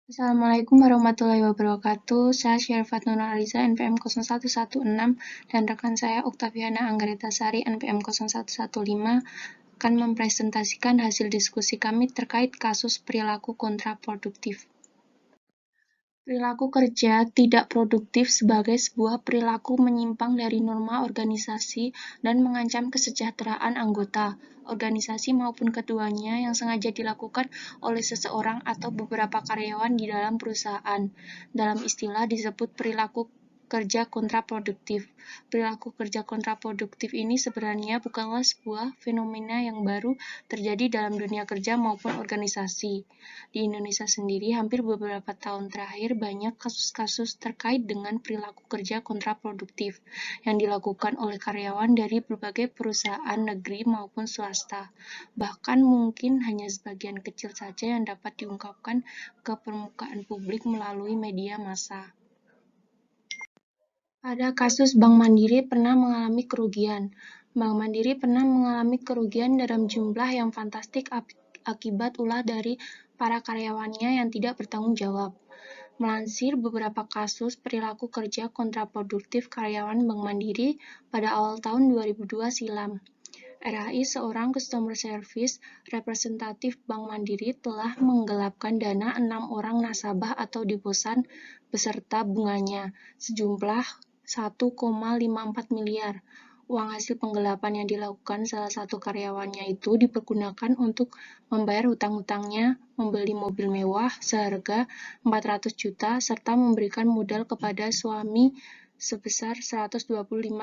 Assalamualaikum warahmatullahi wabarakatuh. Saya Syarifat Nuraliza, NPM 0116, dan rekan saya Oktaviana Anggaritasari, NPM 0115, akan mempresentasikan hasil diskusi kami terkait kasus perilaku kontraproduktif. Perilaku kerja tidak produktif sebagai sebuah perilaku menyimpang dari norma organisasi dan mengancam kesejahteraan anggota, organisasi maupun keduanya yang sengaja dilakukan oleh seseorang atau beberapa karyawan di dalam perusahaan. Dalam istilah disebut perilaku kerja kontraproduktif. Perilaku kerja kontraproduktif ini sebenarnya bukanlah sebuah fenomena yang baru terjadi dalam dunia kerja maupun organisasi. Di Indonesia sendiri, hampir beberapa tahun terakhir banyak kasus-kasus terkait dengan perilaku kerja kontraproduktif yang dilakukan oleh karyawan dari berbagai perusahaan negeri maupun swasta. Bahkan mungkin hanya sebagian kecil saja yang dapat diungkapkan ke permukaan publik melalui media massa. Pada kasus Bank Mandiri pernah mengalami kerugian. Bank Mandiri pernah mengalami kerugian dalam jumlah yang fantastik akibat ulah dari para karyawannya yang tidak bertanggung jawab. Melansir beberapa kasus perilaku kerja kontraproduktif karyawan Bank Mandiri pada awal tahun 2002 silam. RHI, seorang customer service representatif Bank Mandiri, telah menggelapkan dana 6 orang nasabah atau deposan beserta bunganya sejumlah 1,54 miliar. Uang hasil penggelapan yang dilakukan salah satu karyawannya itu dipergunakan untuk membayar hutang-hutangnya, membeli mobil mewah seharga 400 juta, serta memberikan modal kepada suami sebesar 125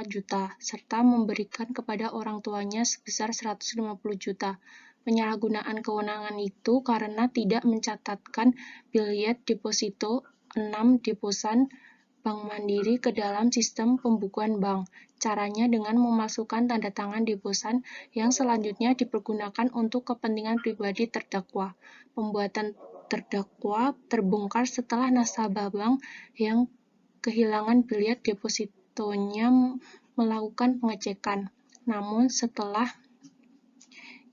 juta, serta memberikan kepada orang tuanya sebesar 150 juta. Penyalahgunaan kewenangan itu karena tidak mencatatkan bilet deposito 6 deposan Bank Mandiri ke dalam sistem pembukuan bank. Caranya dengan memasukkan tanda tangan deposan yang selanjutnya dipergunakan untuk kepentingan pribadi terdakwa. Pembuatan terdakwa terbongkar setelah nasabah bank yang kehilangan bilet depositonya melakukan pengecekan. Namun setelah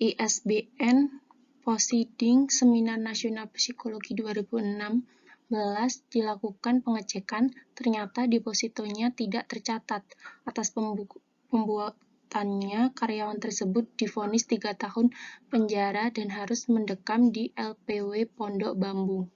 ISBN Proceeding Seminar Nasional Psikologi 2016 dilakukan pengecekan, ternyata depositonya tidak tercatat. Atas pembuatannya, karyawan tersebut divonis 3 tahun penjara dan harus mendekam di LPW Pondok Bambu.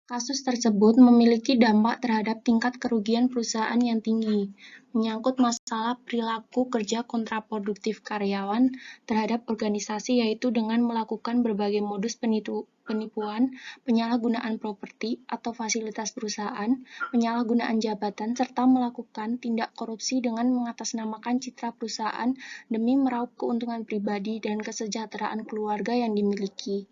Kasus tersebut memiliki dampak terhadap tingkat kerugian perusahaan yang tinggi, menyangkut masalah perilaku kerja kontraproduktif karyawan terhadap organisasi, yaitu dengan melakukan berbagai modus penipuan, penyalahgunaan properti atau fasilitas perusahaan, penyalahgunaan jabatan, serta melakukan tindak korupsi dengan mengatasnamakan citra perusahaan demi meraup keuntungan pribadi dan kesejahteraan keluarga yang dimiliki.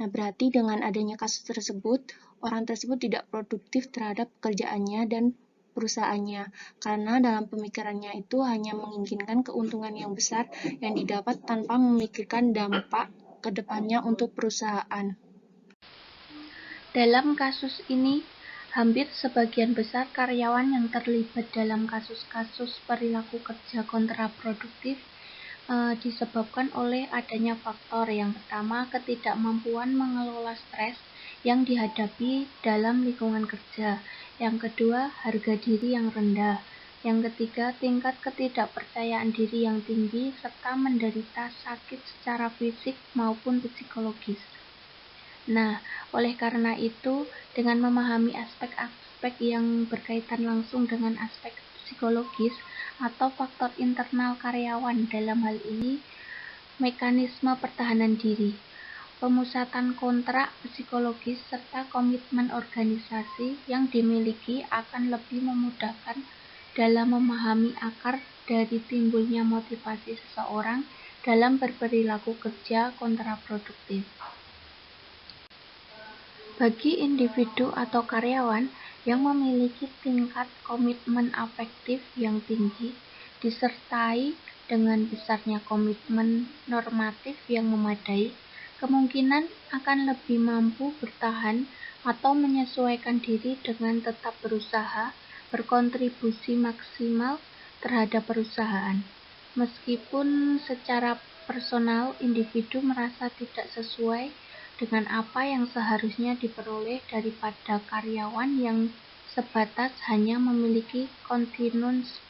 Nah, berarti dengan adanya kasus tersebut, orang tersebut tidak produktif terhadap pekerjaannya dan perusahaannya, karena dalam pemikirannya itu hanya menginginkan keuntungan yang besar yang didapat tanpa memikirkan dampak ke depannya untuk perusahaan. Dalam kasus ini, hampir sebagian besar karyawan yang terlibat dalam kasus-kasus perilaku kerja kontraproduktif disebabkan oleh adanya faktor yang pertama, ketidakmampuan mengelola stres yang dihadapi dalam lingkungan kerja. Yang kedua, harga diri yang rendah. Yang ketiga, tingkat ketidakpercayaan diri yang tinggi serta menderita sakit secara fisik maupun psikologis. Nah, oleh karena itu, dengan memahami aspek-aspek yang berkaitan langsung dengan aspek psikologis atau faktor internal karyawan, dalam hal ini mekanisme pertahanan diri, pemusatan kontrak psikologis serta komitmen organisasi yang dimiliki akan lebih memudahkan dalam memahami akar dari timbulnya motivasi seseorang dalam berperilaku kerja kontraproduktif. Bagi individu atau karyawan yang memiliki tingkat komitmen afektif yang tinggi, disertai dengan besarnya komitmen normatif yang memadai, kemungkinan akan lebih mampu bertahan atau menyesuaikan diri dengan tetap berusaha berkontribusi maksimal terhadap perusahaan. Meskipun secara personal individu merasa tidak sesuai dengan apa yang seharusnya diperoleh daripada karyawan yang sebatas hanya memiliki continuous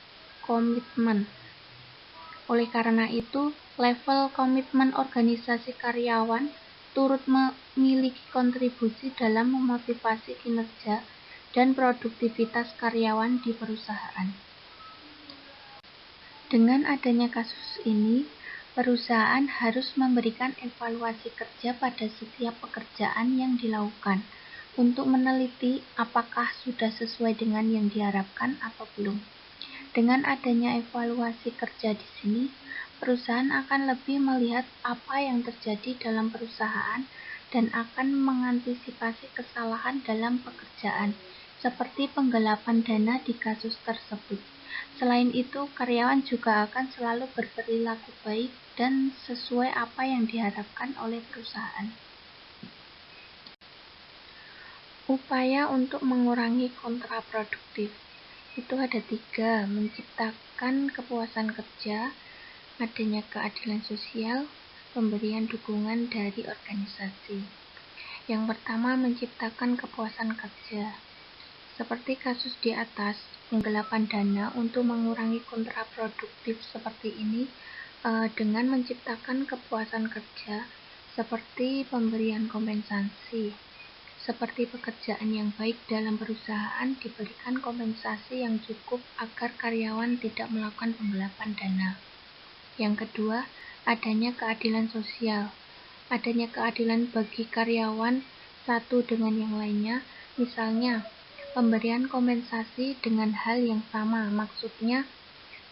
komitmen. Oleh karena itu, level komitmen organisasi karyawan turut memiliki kontribusi dalam memotivasi kinerja dan produktivitas karyawan di perusahaan. Dengan adanya kasus ini, perusahaan harus memberikan evaluasi kerja pada setiap pekerjaan yang dilakukan untuk meneliti apakah sudah sesuai dengan yang diharapkan atau belum. Dengan adanya evaluasi kerja di sini, perusahaan akan lebih melihat apa yang terjadi dalam perusahaan dan akan mengantisipasi kesalahan dalam pekerjaan, seperti penggelapan dana di kasus tersebut. Selain itu, karyawan juga akan selalu berperilaku baik dan sesuai apa yang diharapkan oleh perusahaan. Upaya untuk mengurangi kontraproduktif itu ada 3, menciptakan kepuasan kerja, adanya keadilan sosial, pemberian dukungan dari organisasi. Yang pertama, menciptakan kepuasan kerja. Seperti kasus di atas, penggelapan dana untuk mengurangi kontraproduktif seperti ini dengan menciptakan kepuasan kerja seperti pemberian kompensasi. Seperti pekerjaan yang baik dalam perusahaan diberikan kompensasi yang cukup agar karyawan tidak melakukan penggelapan dana. Yang kedua, adanya keadilan sosial. Adanya keadilan bagi karyawan satu dengan yang lainnya, misalnya pemberian kompensasi dengan hal yang sama, maksudnya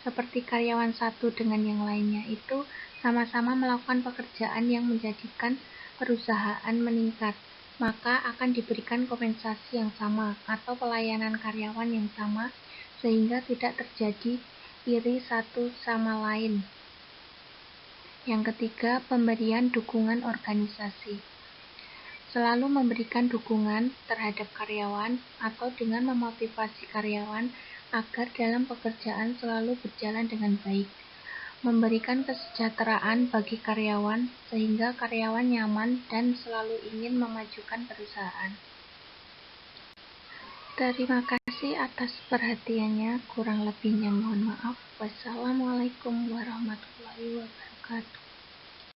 seperti karyawan satu dengan yang lainnya itu sama-sama melakukan pekerjaan yang menjadikan perusahaan meningkat, maka akan diberikan kompensasi yang sama atau pelayanan karyawan yang sama sehingga tidak terjadi iri satu sama lain. Yang ketiga, pemberian dukungan organisasi. Selalu memberikan dukungan terhadap karyawan atau dengan memotivasi karyawan agar dalam pekerjaan selalu berjalan dengan baik. Memberikan kesejahteraan bagi karyawan sehingga karyawan nyaman dan selalu ingin memajukan perusahaan. Terima kasih atas perhatiannya, kurang lebihnya mohon maaf. Wassalamualaikum warahmatullahi wabarakatuh.